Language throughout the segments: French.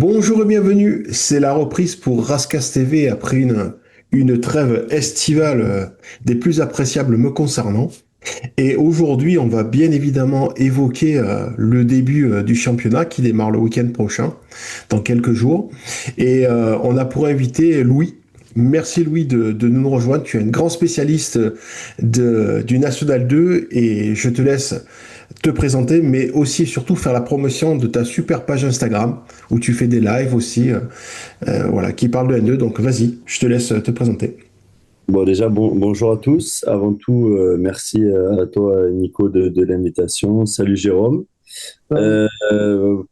Bonjour et bienvenue, c'est la reprise pour Rascas TV après une trêve estivale des plus appréciables me concernant. Et aujourd'hui, on va bien évidemment évoquer le début du championnat qui démarre le week-end prochain, dans quelques jours. Et on a pour invité Louis. Merci Louis de nous rejoindre. Tu es un grand spécialiste du National 2 et je te laisse te présenter, mais aussi et surtout faire la promotion de ta super page Instagram où tu fais des lives aussi, voilà, qui parlent de N2. Donc vas-y, je te laisse te présenter. Bon, déjà, bonjour à tous. Avant tout, merci à toi, Nico, de l'invitation. Salut, Jérôme.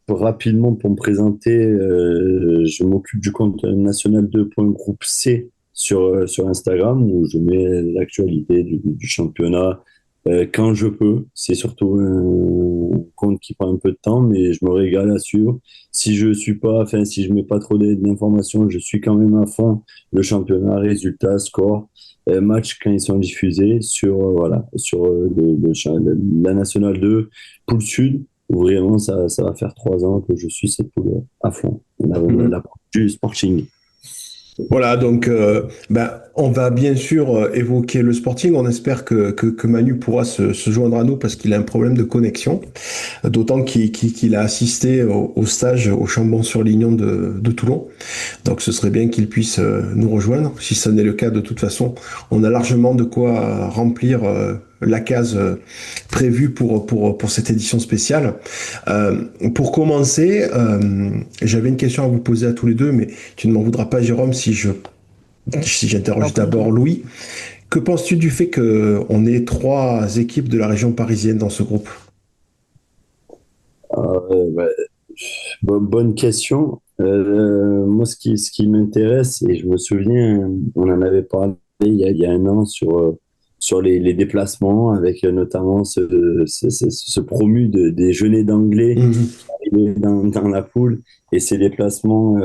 Rapidement, pour me présenter, je m'occupe du compte national 2.groupe C sur Instagram, où je mets l'actualité du championnat quand je peux. C'est surtout un compte qui prend un peu de temps, mais je me régale à suivre. Si je suis pas, enfin, si je mets pas trop d'informations, je suis quand même à fond le championnat, résultats, scores, matchs quand ils sont diffusés sur, voilà, sur la Nationale 2, Poule Sud, où vraiment ça va faire 3 ans que je suis cette poule à fond. La poule du Sporting. Voilà, donc on va bien sûr évoquer le Sporting. On espère que Manu pourra se joindre à nous parce qu'il a un problème de connexion. D'autant qu'il a assisté au stage au Chambon-sur-Lignon de Toulon. Donc ce serait bien qu'il puisse nous rejoindre. Si ce n'est le cas, de toute façon, on a largement de quoi remplir la case prévue pour cette édition spéciale. Pour commencer, j'avais une question à vous poser à tous les deux, mais tu ne m'en voudras pas, Jérôme, si j'interroge d'abord Louis. Que penses-tu du fait qu'on ait trois équipes de la région parisienne dans ce groupe? Ouais, bonne question. Moi, ce qui m'intéresse, et je me souviens, on en avait parlé il y a un an sur les déplacements, avec notamment ce promu des Genêts d'anglais Mhm. arrivé dans la poule et ces déplacements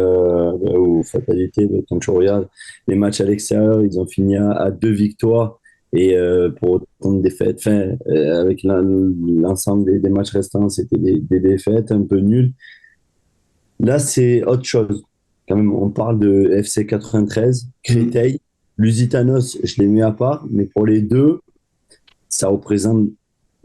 où, fatalité, quand tu regardes les matchs à l'extérieur, ils ont fini à 2 victoires et pour autant de défaites. Enfin, avec l'ensemble des matchs restants, c'était des défaites un peu nulles. Là, c'est autre chose. Quand même, on parle de FC 93, Mhm. Créteil, Lusitanos, je les mets à part, mais pour les deux, ça représente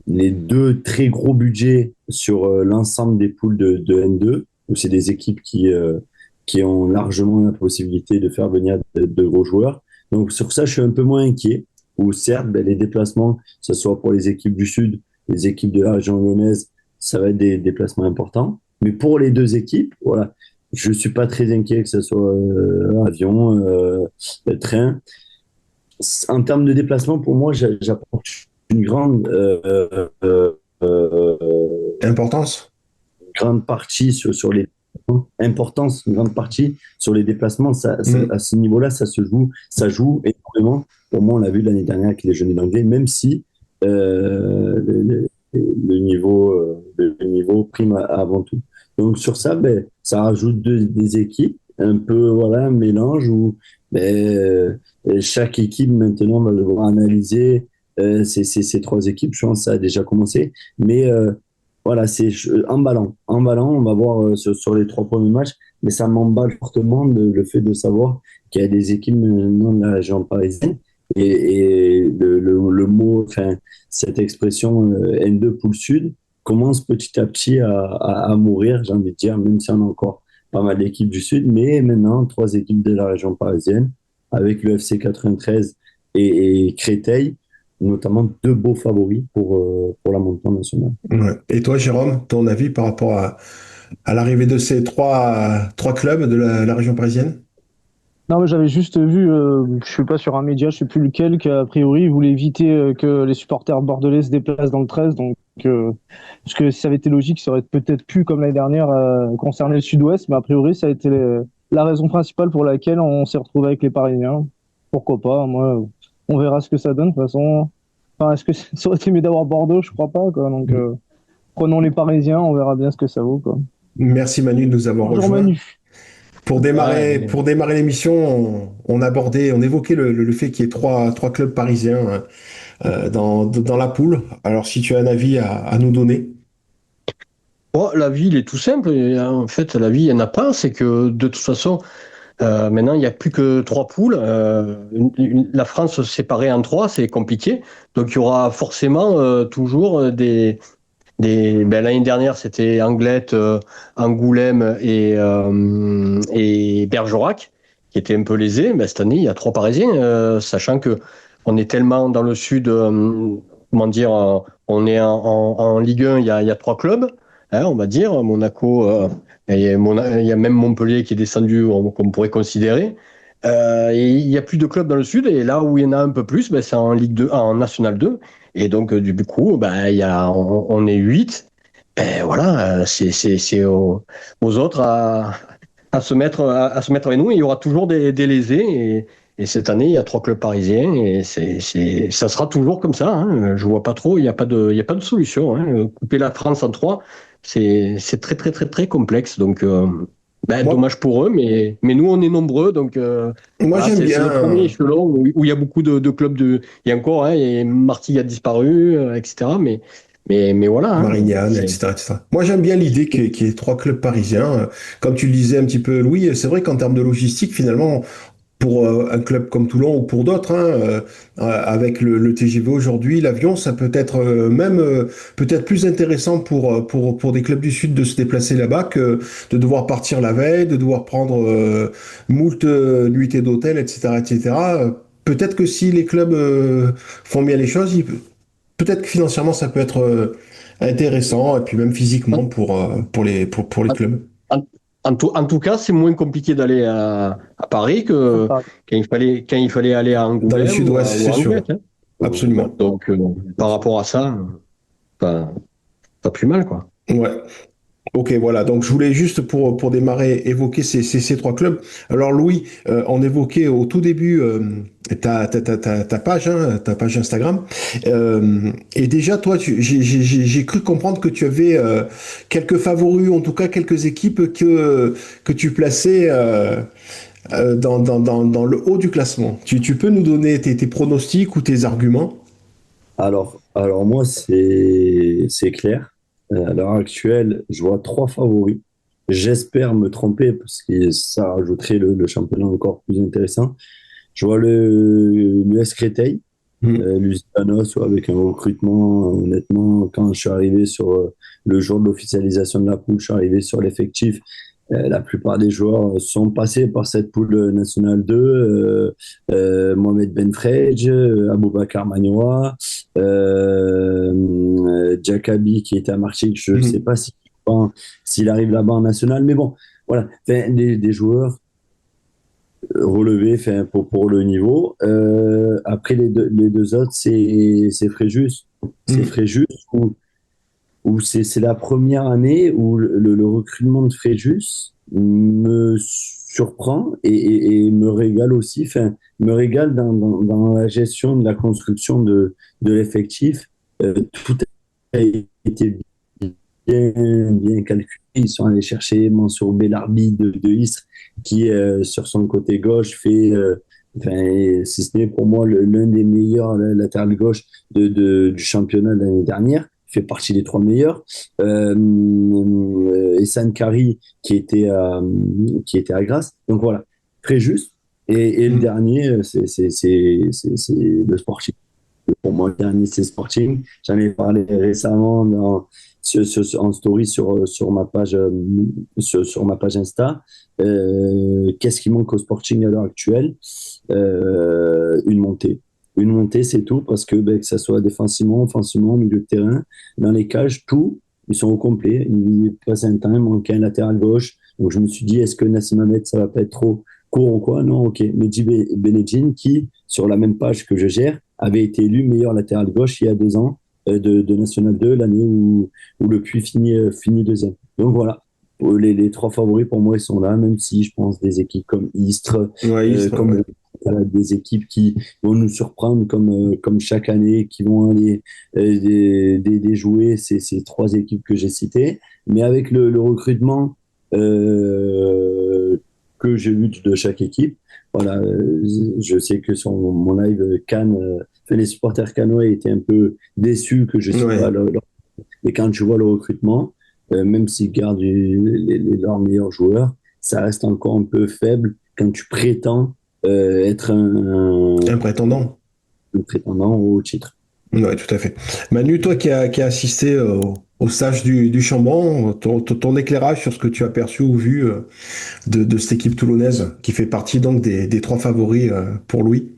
les deux très gros budgets sur l'ensemble des poules de N2, où c'est des équipes qui ont largement la possibilité de faire venir de gros joueurs. Donc sur ça, je suis un peu moins inquiet, où certes, ben, les déplacements, que ce soit pour les équipes du Sud, les équipes de la région lyonnaise, ça va être des déplacements importants. Mais pour les deux équipes, voilà, je ne suis pas très inquiet que ce soit avion, train. En termes de déplacement, pour moi, j'apporte une Importance? grande partie sur les importance, une grande partie sur les déplacements. Mhm. À ce niveau-là, ça joue énormément. Pour moi, on l'a vu l'année dernière avec les Jeunes d'anglais, même si le niveau prime avant tout. Donc sur ça, ben, ça rajoute des équipes, un peu voilà, un mélange où ben, chaque équipe maintenant va devoir analyser ces trois équipes. Je pense que ça a déjà commencé, mais voilà, c'est emballant. Emballant, on va voir sur les 3 premiers matchs, mais ça m'emballe fortement le fait de savoir qu'il y a des équipes maintenant de la région parisienne et le mot, enfin, cette expression N2 Poule Sud commence petit à petit à mourir, j'ai envie de dire, même si on a encore pas mal d'équipes du Sud, mais maintenant 3 équipes de la région parisienne avec le FC 93 et Créteil, notamment 2 beaux favoris pour la montée en nationale. Ouais. Et toi, Jérôme, ton avis par rapport à l'arrivée de ces trois clubs de la région parisienne? Non, mais j'avais juste vu, je suis pas sur un média, je sais plus lequel, qu'a priori, ils voulaient éviter que les supporters bordelais se déplacent dans le 13. Donc, parce que si ça avait été logique, ça aurait peut-être pu, comme l'année dernière, concerner le sud-ouest, mais a priori, ça a été la raison principale pour laquelle on s'est retrouvé avec les Parisiens. Pourquoi pas? Moi, on verra ce que ça donne. De toute façon, enfin, est-ce que ça aurait été mieux d'avoir Bordeaux? Je crois pas, quoi. Donc, prenons les Parisiens, on verra bien ce que ça vaut, quoi. Merci Manu de nous avoir Bonjour rejoints. Manu. Ouais, Pour démarrer l'émission, on évoquait le fait qu'il y ait trois clubs parisiens dans la poule. Alors, si tu as un avis à nous donner. Bon, la vie, il est tout simple. Et, en fait, la vie, il n'y en a pas. C'est que de toute façon, maintenant, il n'y a plus que 3 poules. La France séparée en 3, c'est compliqué. Donc, il y aura forcément toujours ben, l'année dernière, c'était Anglet, Angoulême et Bergerac, qui étaient un peu lésés. Ben, cette année, il y a 3 Parisiens, sachant que on est tellement dans le sud, comment dire, on est en Ligue 1, il y a 3 clubs, hein, on va dire. Monaco, il y a même Montpellier qui est descendu, qu'on pourrait considérer. Et il y a plus de clubs dans le sud, et là où il y en a un peu plus, ben, c'est en Ligue 2, en National 2. Et donc, du coup, ben, on est 8. Ben, voilà, c'est aux autres à se mettre avec nous. Et il y aura toujours des lésés. Et cette année, il y a 3 clubs parisiens. Et ça sera toujours comme ça. Hein. Je vois pas trop, il y a pas de solution. Hein. Couper la France en 3, c'est très, très, très, très complexe. Donc, ben, Moi, dommage pour eux. Mais nous, on est nombreux. Donc, moi voilà, j'aime c'est le premier bien. échelon où il y a beaucoup de clubs. Il y a encore, hein, et Martigues a disparu, etc. Mais voilà, hein, Marignane, c'est etc., etc. Moi, j'aime bien l'idée qu'il y ait 3 clubs parisiens. Comme tu le disais un petit peu, Louis, c'est vrai qu'en termes de logistique, finalement, pour un club comme Toulon ou pour d'autres, hein, avec le TGV aujourd'hui, l'avion, ça peut être même peut-être plus intéressant pour des clubs du Sud de se déplacer là-bas que de devoir partir la veille, de devoir prendre moult nuitées d'hôtel, etc., etc. Peut-être que si les clubs font bien les choses, peut-être que financièrement, ça peut être intéressant, et puis même physiquement pour les clubs. en, en tout cas, c'est moins compliqué d'aller à Paris que quand il fallait aller à Dans le Angoulême sud-ouest, ou c'est à Anglet. sûr. Hein. Absolument. Donc, par rapport à ça, pas, pas plus mal, quoi. Ouais. Ok, voilà. Donc, je voulais juste pour démarrer évoquer ces 3 clubs. Alors, Louis, on évoquait au tout début ta page Instagram. Et déjà, toi, j'ai cru comprendre que tu avais quelques favoris, en tout cas quelques équipes que tu plaçais dans le haut du classement. Tu peux nous donner tes pronostics ou tes arguments? Alors moi, c'est clair. À l'heure actuelle, je vois 3 favoris. J'espère me tromper parce que ça rajouterait le championnat encore plus intéressant. Je vois l'US Créteil, Hmm. Lusitanos, avec un recrutement, honnêtement, quand je suis arrivé sur le jour de l'officialisation de la poule, je suis arrivé sur l'effectif. La plupart des joueurs sont passés par cette poule nationale 2. Mohamed Benfredj, Aboubakar Magnoua, Jakabi qui était à Martigues. Je ne sais Hmm. pas s'il arrive là-bas en national, mais bon, voilà, enfin, des joueurs relevés enfin, pour le niveau. Après, les deux autres, c'est Fréjus. C'est Hmm. Fréjus où c'est la première année où le recrutement de Fréjus me surprend et me régale aussi, enfin, me régale dans la gestion de la construction de l'effectif. Tout a été bien calculé. Ils sont allés chercher Mansour Belarbi de Istres, qui sur son côté gauche fait, enfin, si ce n'est pour moi l'un des meilleurs latéral gauche du championnat de l'année dernière. Il fait partie des 3 meilleurs. Essan Kari qui était à Grasse. Donc voilà, très juste. Et le Hmm. dernier, c'est le Sporting. Pour moi, le dernier, c'est Sporting. J'en ai parlé récemment en story sur ma page, sur ma page Insta. Qu'est-ce qui manque au Sporting à l'heure actuelle? Une montée. Une montée, c'est tout, parce que ça soit défensivement, offensivement, milieu de terrain, dans les cages, tout, ils sont au complet. Il passe un temps, il manque un latéral gauche. Donc je me suis dit, est-ce que Nassim Hamed, ça va pas être trop court ou quoi? Non, ok. Mehdi Benedine, qui, sur la même page que je gère, avait été élu meilleur latéral gauche il y a 2 ans de National 2, l'année où le Puy finit deuxième. Donc voilà, les 3 favoris pour moi, ils sont là, même si je pense des équipes comme Istres, Ouais, Istres, comme ouais. des équipes qui vont nous surprendre comme chaque année, qui vont aller déjouer ces 3 équipes que j'ai citées. Mais avec le recrutement que j'ai vu de chaque équipe, voilà, je sais que sur mon live Cannes, les supporters cannois étaient un peu déçus que je cite pas Ouais. mais quand tu vois le recrutement, même s'ils gardent leurs meilleurs joueurs, ça reste encore un peu faible quand tu prétends être Un prétendant. un prétendant au titre. Ouais, tout à fait. Manu, toi qui as assisté au stage du Chambon, ton éclairage sur ce que tu as perçu ou vu de cette équipe toulonnaise qui fait partie donc des trois favoris pour Louis.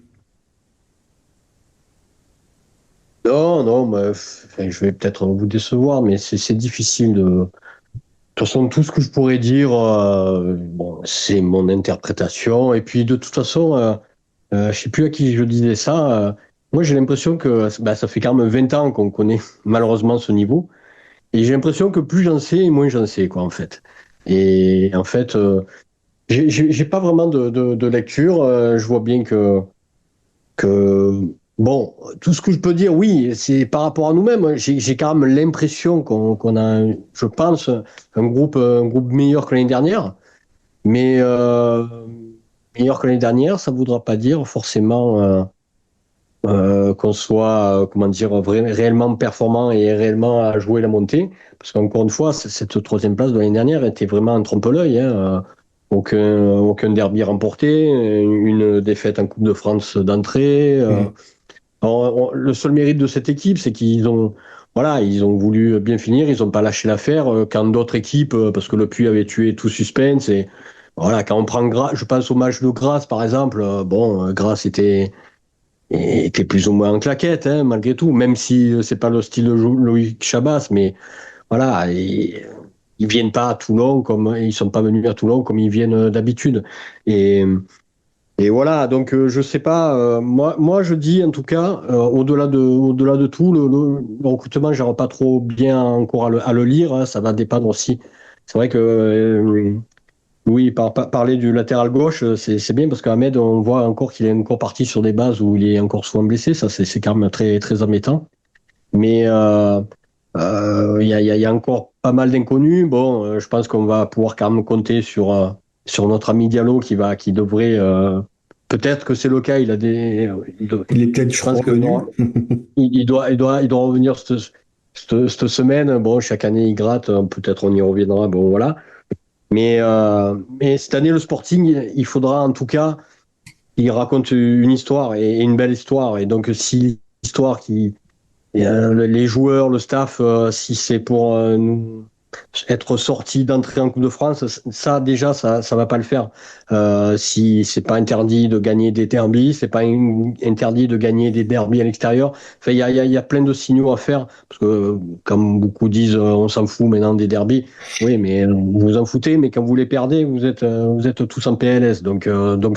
Non, non, enfin, je vais peut-être vous décevoir, mais c'est difficile de. De toute façon, tout ce que je pourrais dire, bon, c'est mon interprétation. Et puis, de toute façon, je sais plus à qui je disais ça. Moi, j'ai l'impression que bah, ça fait quand même 20 ans qu'on connaît malheureusement ce niveau. Et j'ai l'impression que plus j'en sais, moins j'en sais, quoi, en fait. Et en fait, j'ai pas vraiment de lecture. Je vois bien que bon, tout ce que je peux dire, oui, c'est par rapport à nous-mêmes. J'ai quand même l'impression qu'on a, je pense, un groupe meilleur que l'année dernière. Mais meilleur que l'année dernière, ça ne voudra pas dire forcément qu'on soit, comment dire, réellement performant et réellement à jouer la montée. Parce qu'encore une fois, cette troisième place de l'année dernière était vraiment un trompe-l'œil. Hein. Aucun derby remporté, une défaite en Coupe de France d'entrée. Le seul mérite de cette équipe, c'est qu'ils ont, voilà, ils ont voulu bien finir, ils n'ont pas lâché l'affaire. Quand d'autres équipes, parce que le Puy avait tué tout suspense, et voilà, quand on prend je pense au match de Grasse par exemple, Grasse était plus ou moins en claquette, hein, malgré tout, même si c'est pas le style de Loïc Chabas, mais voilà, ils viennent pas à Toulon comme ils sont pas venus à Toulon comme ils viennent d'habitude. Et et voilà, donc je sais pas. Moi, je dis en tout cas, au-delà de tout, le recrutement, j'aurais pas trop bien encore à le lire. Hein, ça va dépendre aussi. C'est vrai que oui, parler du latéral gauche, c'est bien parce qu'Ahmed, on voit encore qu'il est encore parti sur des bases où il est encore souvent blessé. Ça, c'est quand même très très embêtant. Mais il y a encore pas mal d'inconnus. Bon, je pense qu'on va pouvoir quand même compter sur notre ami Diallo qui devrait. Peut-être que c'est le cas. Il est peut-être je pense que revenu. il doit revenir cette semaine. Bon, chaque année il gratte. Peut-être on y reviendra. Bon, voilà. Mais cette année, le Sporting, il faudra en tout cas qu'il raconte une histoire et une belle histoire. Et donc, si l'histoire les joueurs, le staff, si c'est pour nous être sorti d'entrer en Coupe de France, ça déjà, ça va pas le faire. Si c'est pas interdit de gagner des derbies, c'est pas interdit de gagner des derbies à l'extérieur. Enfin, il y a plein de signaux à faire parce que, comme beaucoup disent, on s'en fout maintenant des derbies. Oui, mais vous vous en foutez, mais quand vous les perdez, vous êtes tous en PLS. Donc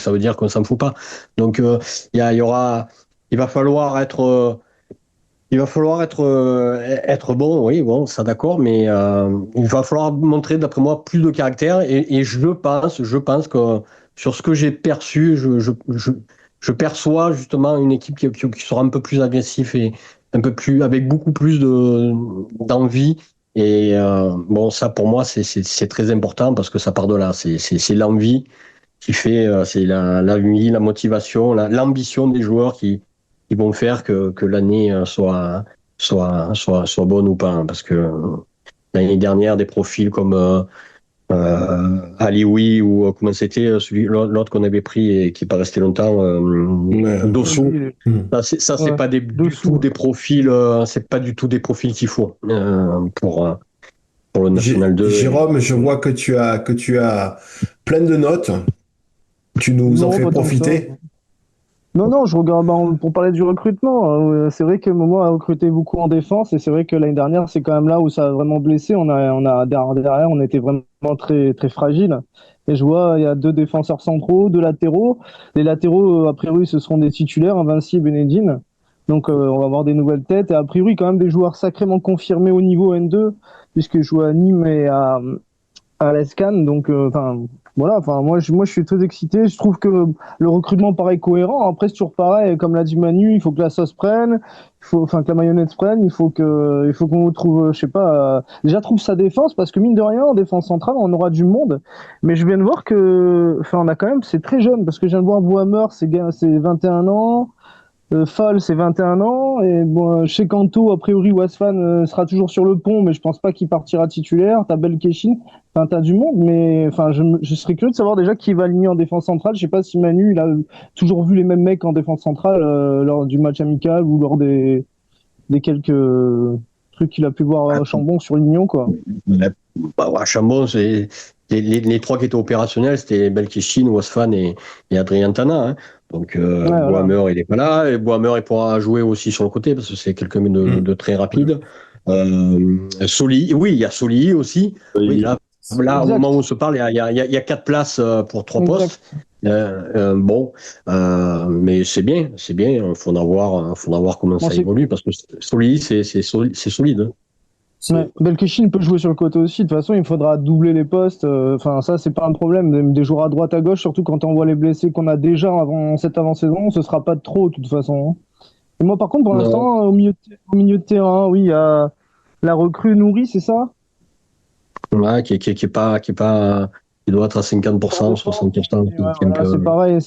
ça veut dire qu'on s'en fout pas. Donc il y aura, il va falloir être être bon, oui, bon, ça d'accord, mais il va falloir montrer, d'après moi, plus de caractère. Et je pense que sur ce que j'ai perçu, je perçois justement une équipe qui sera un peu plus agressive et un peu plus, avec beaucoup plus d'envie. Et bon, ça pour moi, c'est très important parce que ça part de là. C'est l'envie qui fait, c'est l'envie, la motivation, l'ambition des joueurs qui vont faire que l'année soit bonne ou pas. Hein, parce que l'année dernière, des profils comme Alioui ou comment c'était l'autre qu'on avait pris et qui n'est pas resté longtemps, Ouais. Dossou. Ça c'est Ouais, pas du tout dessous. des profils, c'est pas du tout des profils qu'il faut pour le National 2. Jérôme, je vois que tu as plein de notes. Tu nous en Non, fais pas tant que ça. profiter. Non, non, je regarde pour parler du recrutement. C'est vrai que Momo a recruté beaucoup en défense et c'est vrai que l'année dernière, c'est quand même là où ça a vraiment blessé. Derrière, on était vraiment très, très fragile. Et je vois, il y a deux défenseurs centraux, deux latéraux. Les latéraux, a priori, ce seront des titulaires, Vinci et Benedine. Donc, on va avoir des nouvelles têtes. Et a priori, quand même des joueurs sacrément confirmés au niveau N2, puisque je joue à Nîmes et à l'ESCAN. Donc, enfin, voilà. Enfin, moi, je suis très excité. Je trouve que le recrutement paraît cohérent. Après, c'est toujours pareil. Comme l'a dit Manu, il faut que la sauce prenne. Enfin, que la mayonnaise prenne. Il faut qu'on retrouve, je sais pas. Déjà, trouve sa défense parce que mine de rien, en défense centrale, on aura du monde. Mais je viens de voir que, enfin, on a quand même, c'est très jeune parce que je viens de voir Bohamer, c'est 21 ans. Fall, c'est 21 ans. Et bon, chez Kanto, a priori, Wasfan sera toujours sur le pont, mais je pense pas qu'il partira titulaire. T'as Belkeshin, enfin, t'as du monde, mais enfin, je serais curieux de savoir déjà qui va aligner en défense centrale. Je sais pas si Manu, il a toujours vu les mêmes mecs en défense centrale lors du match amical ou lors des quelques trucs qu'il a pu voir à Chambon sur Lignon, quoi. Bah, Chambon, c'est les trois qui étaient opérationnels, c'était Belkichin, Wasfan et Adrien Tana. Hein. Donc Ouais, voilà. Boismeur, il est pas là. Et Boismeur, il pourra jouer aussi sur le côté parce que c'est quelqu'un de très rapide. Soli, oui, il y a Soli aussi. Oui, là, au Exact, moment où on se parle, il y a 4 places pour 3 postes. exact. Bon, mais c'est bien, c'est bien. Faudra voir comment Bon, ça évolue parce que Soli, c'est solide. Hein. ouais. Belkeshin peut jouer sur le côté aussi. De toute façon, il faudra doubler les postes. Enfin, ça, c'est pas un problème. Même des joueurs à droite, à gauche, surtout quand on voit les blessés qu'on a déjà avant cette avant-saison, ce sera pas de trop, de toute façon. Hein. Et moi, par contre, pour Non. l'instant, au milieu de terrain, oui, il y a la recrue Nourri, c'est ça? Ouais, qui doit être à 50%, 100%. 60%, Et ouais, qui est un voilà, c'est peu. pareil.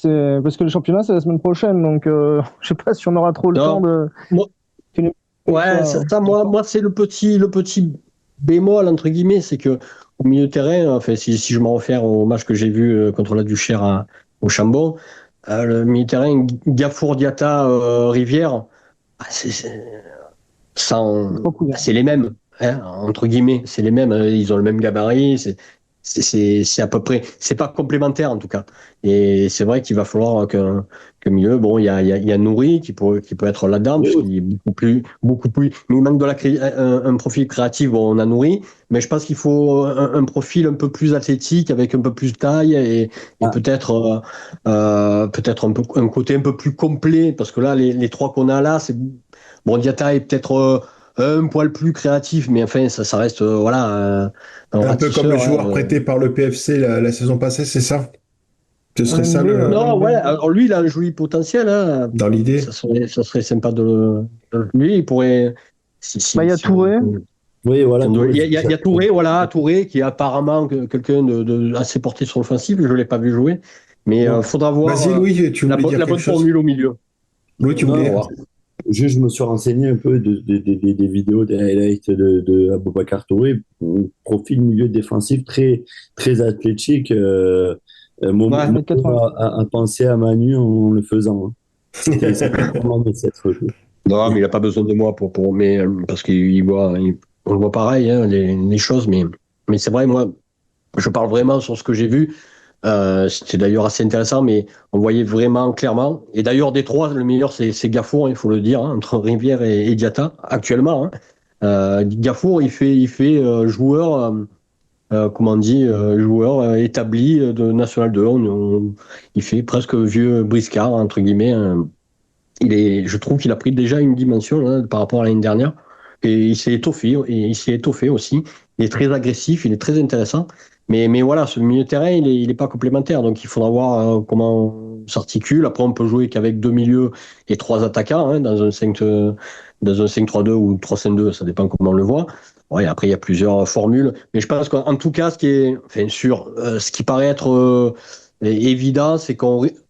Parce que le championnat, c'est la semaine prochaine. Donc, je sais pas si on aura trop le temps Non, de moi, que les mecs ouais, soient moi, c'est le petit bémol, entre guillemets, c'est que au milieu de terrain, enfin, si je me réfère au match que j'ai vu contre la Duchère au Chambon, le milieu de terrain, Gafour, Diatta, Rivière, ah, trop cool. c'est les mêmes, hein, entre guillemets, c'est les mêmes, ils ont le même gabarit, c'est à peu près, c'est pas complémentaire en tout cas. Et c'est vrai qu'il va falloir que mieux, bon, il y a Nourri qui peut être là-dedans, puisqu'il est beaucoup plus, mais il manque un profil créatif, bon, on a Nourri, mais je pense qu'il faut un profil un peu plus athlétique, avec un peu plus de taille et Ah, peut-être un côté un peu plus complet, parce que là, les trois qu'on a là, c'est bon, Diatta est peut-être un poil plus créatif, mais enfin, ça reste voilà, un Un peu comme le ratisseur. Hein, joueur prêté par le PFC la saison passée, c'est ça? Ce serait ça LNB, Non, ouais, LNB. alors lui, il a un joli potentiel. Hein. dans l'idée? Ça serait sympa lui, il pourrait. Bah, il y a Touré. oui, voilà, Touré, Il y a Touré, voilà, Touré, qui est apparemment quelqu'un de assez porté sur l'offensive. Je ne l'ai pas vu jouer. Mais il non, faudra voir Vas-y, Louis, tu voulais dire la quelque bonne chose? formule au milieu. Louis, tu non, Faut voulais? voir. juste, je me suis renseigné un peu des vidéos, des highlights de Aboubacar Touré, profil milieu défensif très, très athlétique. Ouais. Momo 80. a pensé à Manu en le faisant. Hein. C'était vraiment de cette recrue. Non, mais il n'a pas besoin de moi mais parce on voit pareil, hein, les choses, mais c'est vrai, moi, je parle vraiment sur ce que j'ai vu. C'était d'ailleurs assez intéressant, mais on voyait vraiment clairement. Et d'ailleurs, des trois, le meilleur, c'est Gafour, il faut le dire, hein, entre Rivière et Diatta, actuellement. Hein. Gafour, il fait joueur, comment on dit, joueur établi de National 2. Il fait presque vieux briscard, entre guillemets. Hein. Je trouve qu'il a pris déjà une dimension là, par rapport à l'année dernière. Et il s'est étoffé aussi. Il est très agressif, il est très intéressant. Mais voilà, ce milieu de terrain, il est pas complémentaire. Donc il faudra voir comment on s'articule. Après, on peut jouer qu'avec deux milieux et trois attaquants hein, dans un 5-3-2 ou 3-5-2, ça dépend comment on le voit. Ouais, après, il y a plusieurs formules. Mais je pense qu'en tout cas, ce qui paraît être évident, c'est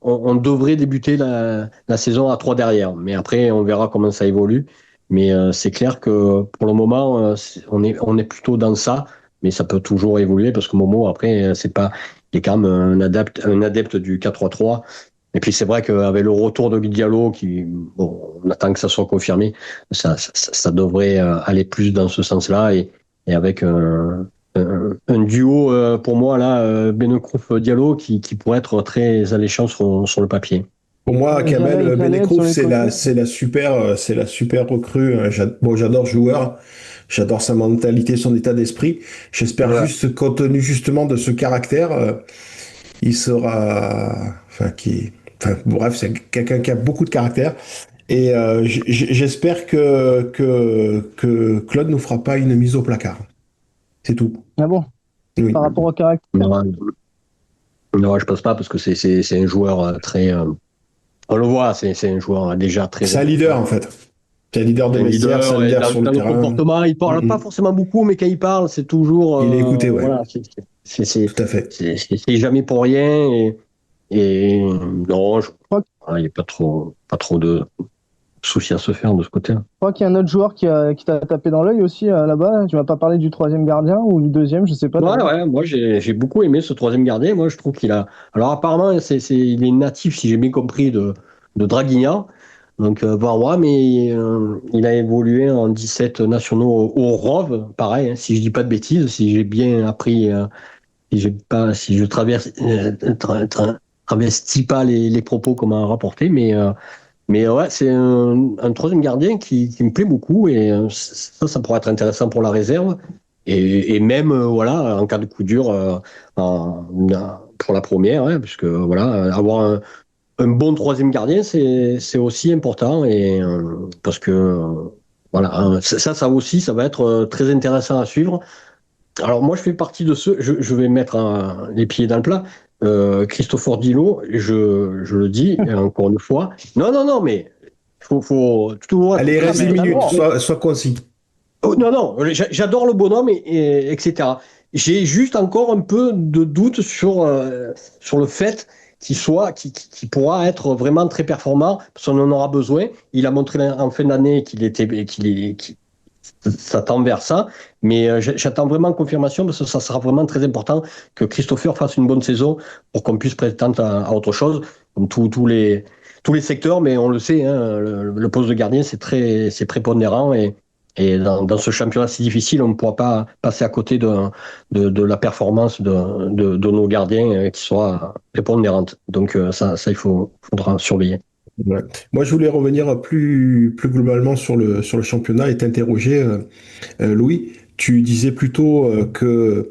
on devrait débuter la saison à 3 derrière. Mais après, on verra comment ça évolue. Mais c'est clair que pour le moment, on est plutôt dans ça. Mais ça peut toujours évoluer parce que Momo, après, c'est pas, il est quand même un adepte du 4-3-3. Et puis c'est vrai qu'avec le retour de Diallo, on attend que ça soit confirmé, ça devrait aller plus dans ce sens-là et avec un duo pour moi là, Benekrouf Diallo qui pourrait être très alléchant sur le papier. Pour moi, Kamel Khaled sur Benekrouf, les côtés. c'est la super recrue. Bon, j'adore ce joueur. J'adore sa mentalité, son état d'esprit. J'espère Ouais. juste, compte tenu justement de ce caractère, il sera, enfin, bref, c'est quelqu'un qui a beaucoup de caractère. Et j'espère que Claude nous fera pas une mise au placard. C'est tout. Ah bon, Oui. par rapport au caractère. Non, non, je pense pas parce que c'est un joueur très. On le voit, c'est un joueur déjà C'est un leader, en fait. C'est un leader de un vestiaire, c'est un leader et leader sur le dans le terrain. comportement, il parle pas Mm. forcément beaucoup, mais quand il parle, c'est toujours Il est écouté, ouais. voilà, c'est c'est- Tout à fait. c'est jamais pour rien et non, Je crois il n'y a pas trop de. souci à se faire de ce côté-là. Je crois qu'il y a un autre joueur qui t'a tapé dans l'œil aussi là-bas. Tu m'as pas parlé du troisième gardien ou du deuxième, je sais pas. Ouais, moi j'ai beaucoup aimé ce troisième gardien. Moi je trouve qu'il a. Alors apparemment il est natif, si j'ai bien compris, de Draguignan, donc Varois, mais il a évolué en 17 nationaux au ROV, pareil, hein, si je dis pas de bêtises, si j'ai bien appris, si je travestis pas les propos qu'on m'a rapporté, mais ouais, c'est un troisième gardien qui me plaît beaucoup et ça pourrait être intéressant pour la réserve. Et même, voilà, en cas de coup dur pour la première, hein, puisque voilà, avoir un bon troisième gardien, c'est aussi important. Et, parce que, voilà, hein, ça aussi, ça va être très intéressant à suivre. Alors moi, je fais partie de ceux, je vais mettre les pieds dans le plat. Christopher Dilo, je le dis encore une fois. Non, mais faut toujours être Allez, il clair, reste 10 mais minutes, d'abord. sois concis. Oh, non, j'adore le bonhomme, etc. J'ai juste encore un peu de doute sur le fait qu'il pourra être vraiment très performant, parce qu'on en aura besoin. Il a montré en fin d'année qu'il s'attend vers ça, mais j'attends vraiment confirmation parce que ça sera vraiment très important que Christopher fasse une bonne saison pour qu'on puisse prétendre à autre chose, comme tous les secteurs, mais on le sait, hein, le poste de gardien c'est prépondérant et dans ce championnat si difficile, on ne pourra pas passer à côté de la performance de nos gardiens qui sera prépondérante. Donc ça il faudra surveiller. Ouais. Moi, je voulais revenir plus globalement sur le championnat et t'interroger, Louis. Tu disais plutôt que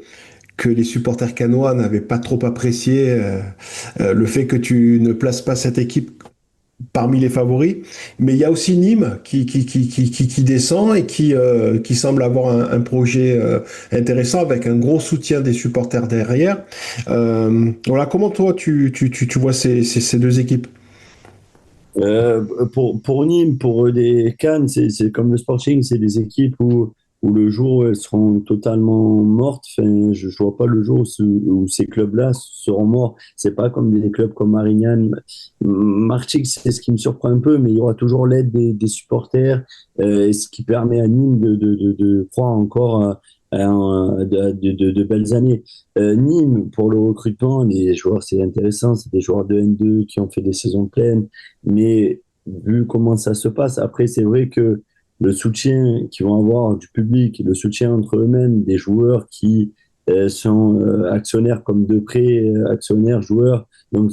les supporters cannois n'avaient pas trop apprécié le fait que tu ne places pas cette équipe parmi les favoris. Mais il y a aussi Nîmes qui descend et qui semble avoir un projet intéressant avec un gros soutien des supporters derrière. Voilà, comment toi tu vois ces deux équipes? Pour Nîmes, pour les Cannes, c'est comme le Sporting, c'est des équipes où le jour où elles seront totalement mortes, enfin, je vois pas le jour où ces clubs-là seront morts. C'est pas comme des clubs comme Marignane. Martigues, c'est ce qui me surprend un peu, mais il y aura toujours l'aide des supporters, ce qui permet à Nîmes de croire encore de belles années. Nîmes, pour le recrutement, les joueurs, c'est intéressant, c'est des joueurs de N2 qui ont fait des saisons pleines, mais vu comment ça se passe, après, c'est vrai que le soutien qu'ils vont avoir du public, le soutien entre eux-mêmes, des joueurs qui sont actionnaires comme Depré, actionnaires, joueurs. Donc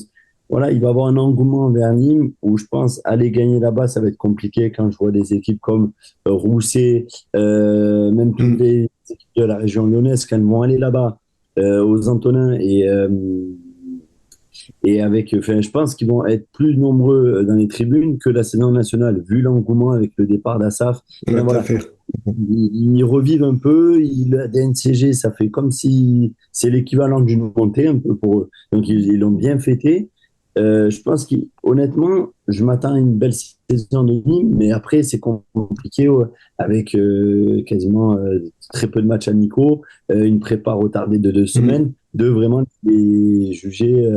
voilà, il va y avoir un engouement vers Nîmes où je pense aller gagner là-bas, ça va être compliqué quand je vois des équipes comme Rousset, même toutes Hmm. les équipes de la région lyonnaise, quand elles vont aller là-bas aux Antonins et avec, enfin, je pense qu'ils vont être plus nombreux dans les tribunes que la saison nationale, vu l'engouement avec le départ d'Assaf. Ouais, Enfin, tout à voilà, fait. ils revivent un peu. La DNCG, ça fait comme si c'est l'équivalent d'une montée un peu pour eux. Donc ils l'ont bien fêté. Je pense qu'honnêtement, je m'attends à une belle saison de Nîmes, mais après c'est compliqué avec quasiment très peu de matchs amicaux, une prépa retardée de 2 semaines, de vraiment les juger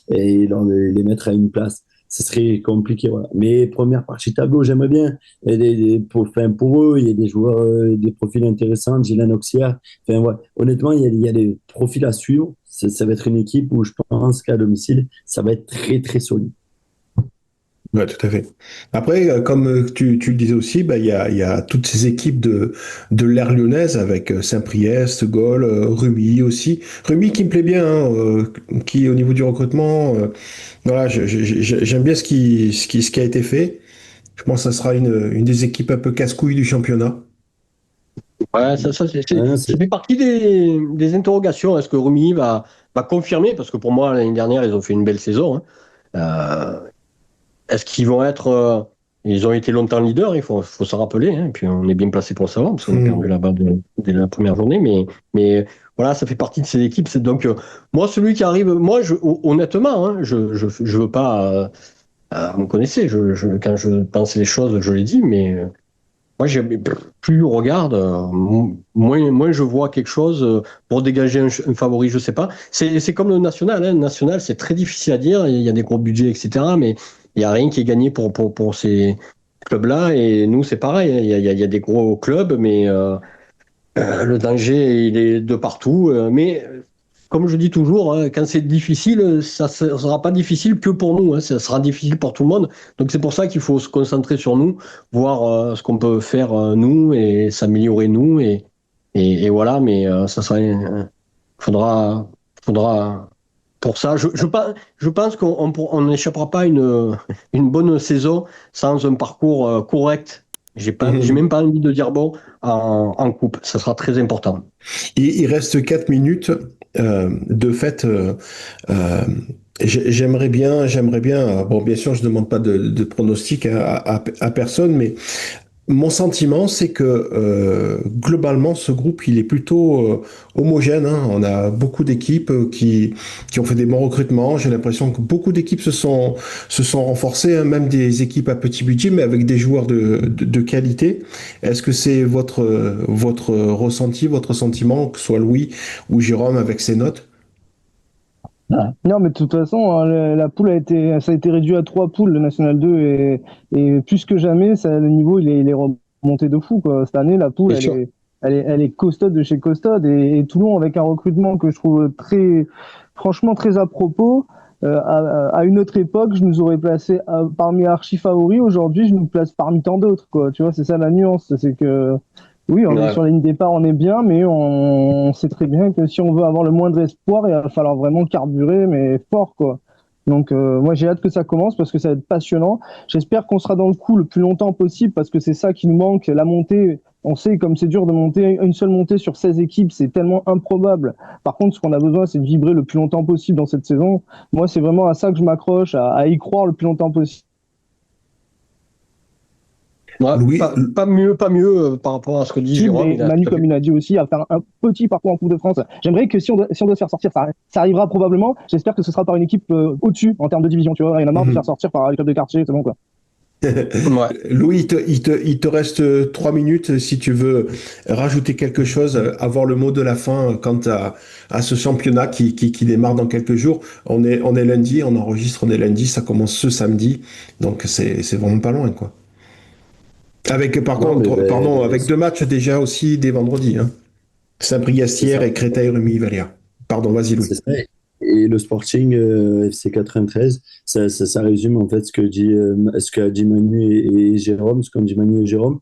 et les mettre à une place. Ce serait compliqué, voilà. Mais première partie de tableau, j'aimerais bien. Et enfin, pour eux, il y a des joueurs, des profils intéressants, Dylan Oxia. Enfin, ouais. Honnêtement, il y a des profils à suivre. Ça va être une équipe où je pense qu'à domicile, ça va être très, très solide. Ouais, tout à fait. Après, comme tu le disais aussi, bah, il y a toutes ces équipes de l'ère lyonnaise avec Saint-Priest, Gaulle, Rumi aussi. Rumi qui me plaît bien, hein, qui au niveau du recrutement, voilà, j'aime bien ce qui a été fait. Je pense que ça sera une des équipes un peu casse-couilles du championnat. Ouais, Hein, ça fait partie des interrogations. Est-ce que Rumi va confirmer? Parce que pour moi, l'année dernière, ils ont fait une belle saison, hein. Est-ce qu'ils vont être. Ils ont été longtemps leaders, faut se rappeler, hein, et puis on est bien placé pour le savoir, parce qu'on a perdu Hmm. là-bas dès la première journée, mais voilà, ça fait partie de ces équipes. Donc, moi, celui qui arrive, moi, honnêtement, hein, je veux pas. Vous me connaissez, quand je pense les choses, je les dis, mais moi, plus je regarde, moins je vois quelque chose pour dégager un favori, je sais pas. C'est comme le national, hein. Le national, c'est très difficile à dire. Il y a des gros budgets, etc. Mais il n'y a rien qui est gagné pour ces clubs-là, et nous, c'est pareil. Il y a des gros clubs, mais le danger, il est de partout. Mais comme je dis toujours, hein, quand c'est difficile, ça ne sera pas difficile que pour nous. Hein, ça sera difficile pour tout le monde. Donc c'est pour ça qu'il faut se concentrer sur nous, voir ce qu'on peut faire nous et s'améliorer nous. Et voilà, mais ça serait, faudra pour ça. Je pense qu'on n'échappera pas à une bonne saison sans un parcours correct. J'ai même pas envie de dire bon en coupe. Ça sera très important. Il reste 4 minutes. De fait, j'aimerais bien. Bon, bien sûr, je ne demande pas de pronostic à personne, mais mon sentiment, c'est que globalement, ce groupe, il est plutôt homogène. Hein. On a beaucoup d'équipes qui ont fait des bons recrutements. J'ai l'impression que beaucoup d'équipes se sont renforcées, hein, même des équipes à petit budget, mais avec des joueurs de qualité. Est-ce que c'est votre ressenti, votre sentiment, que ce soit Louis ou Jérôme avec ses notes? Non, mais de toute façon, hein, la poule ça a été réduit à 3 poules, le National 2, et plus que jamais, le niveau, il est remonté de fou, quoi. Cette année, la poule, Bien sûr. elle est costaude de chez costaude, et Toulon, avec un recrutement que je trouve franchement très à propos. À une autre époque, je nous aurais placé parmi archi favoris. Aujourd'hui, je nous place parmi tant d'autres, quoi. Tu vois, c'est ça la nuance. C'est que, oui, on est Ouais. sur la ligne départ, on est bien, mais on sait très bien que si on veut avoir le moindre espoir, il va falloir vraiment carburer, mais fort, quoi. Donc, moi, j'ai hâte que ça commence parce que ça va être passionnant. J'espère qu'on sera dans le coup le plus longtemps possible parce que c'est ça qui nous manque. La montée, on sait comme c'est dur de monter une seule montée sur 16 équipes, c'est tellement improbable. Par contre, ce qu'on a besoin, c'est de vibrer le plus longtemps possible dans cette saison. Moi, c'est vraiment à ça que je m'accroche, à y croire le plus longtemps possible. Ouais, Louis, pas mieux par rapport à ce que dit Jérôme. Et Il a Manu, tout à comme fait. il a dit aussi, à faire un petit parcours en Coupe de France. J'aimerais que si on doit se faire sortir, ça arrivera probablement. J'espère que ce sera par une équipe au-dessus en termes de division. Tu vois, il y en a marre de faire sortir par les clubs de quartier, c'est bon, quoi. Ouais. Louis, il te reste 3 minutes si tu veux rajouter quelque chose, avoir le mot de la fin quant à ce championnat qui démarre dans quelques jours. On est lundi, on enregistre, on est lundi, ça commence ce samedi, donc c'est vraiment pas loin, quoi. Avec, par Non, mais contre, ben, pardon, avec 2 matchs déjà aussi dès vendredi, hein. c'est Saint-Priest-Hier ça. et Créteil-Rumi-Vallière. Pardon, vas-y, Louis. C'est ça. Et le Sporting FC 93, ça résume en fait ce qu'a dit Manu et Jérôme, ce qu'ont dit Manu et Jérôme.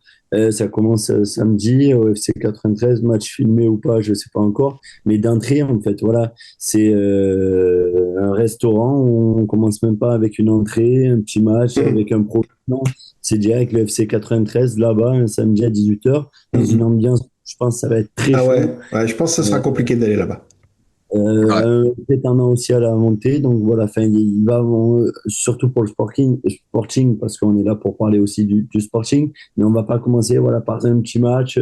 Ça commence samedi au FC 93, match filmé ou pas, je sais pas encore. Mais d'entrée, en fait, voilà, c'est un restaurant où on commence même pas avec une entrée, un petit match avec un pro. Non, c'est direct le FC 93 là-bas, un samedi à 18h, dans une ambiance, je pense que ça va être très Ah fou. ouais, je pense que ça sera compliqué d'aller là-bas. Ouais. Peut-être un an aussi à la montée. Donc voilà, enfin, il va surtout pour le sporting parce qu'on est là pour parler aussi du sporting. Mais on va pas commencer voilà, par un petit match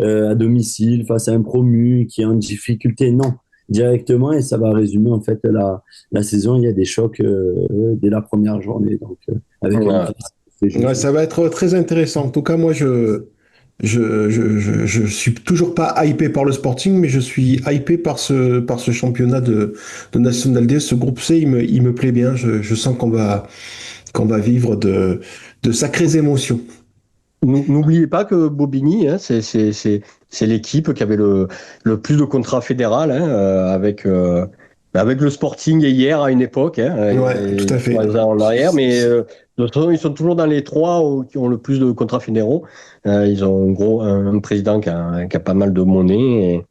à domicile face à un promu qui est en difficulté. Non, directement et ça va résumer en fait la saison. Il y a des chocs dès la première journée. Donc avec un Ouais. petit. C'est Ouais, juste. ça va être très intéressant. En tout cas, moi, je suis toujours pas hypé par le Sporting, mais je suis hypé par ce championnat de National D. Ce groupe C, il me plaît bien. Je sens qu'on va vivre de sacrées émotions. N'oubliez pas que Bobigny, hein, c'est l'équipe qui avait le plus de contrats fédéral hein, avec le Sporting et hier à une époque, hein, Ouais, tout et à fait. 3 ans en arrière, mais de toute façon, ils sont toujours dans les trois qui ont le plus de contrats fédéraux. Ils ont un président qui a pas mal de monnaie. Et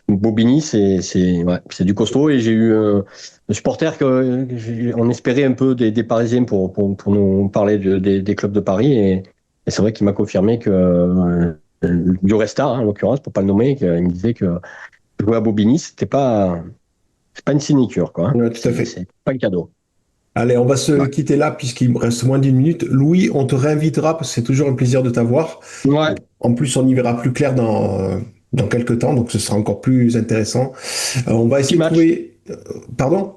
Bobigny, c'est du costaud et j'ai eu un supporter on espérait un peu des Parisiens pour nous parler des clubs de Paris et c'est vrai qu'il m'a confirmé que du Resta, hein, en l'occurrence, pour pas le nommer, qu'il me disait que jouer à Bobigny, c'est pas une sinécure, quoi. Hein. Ouais, tout à fait. C'est pas un cadeau. Allez, on va se Ouais. quitter là puisqu'il me reste moins d'1 minute. Louis, on te réinvitera parce que c'est toujours un plaisir de t'avoir. Ouais. En plus, on y verra plus clair dans quelques temps, donc ce sera encore plus intéressant. On va Six essayer de matchs. trouver. Pardon?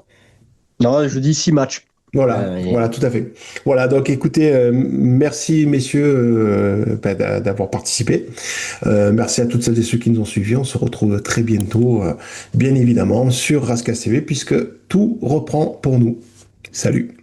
Non, je dis 6 matchs. Et Voilà, tout à fait. Voilà, donc écoutez, merci messieurs d'avoir participé. Merci à toutes celles et ceux qui nous ont suivis. On se retrouve très bientôt, bien évidemment, sur Rascas TV, puisque tout reprend pour nous. Salut.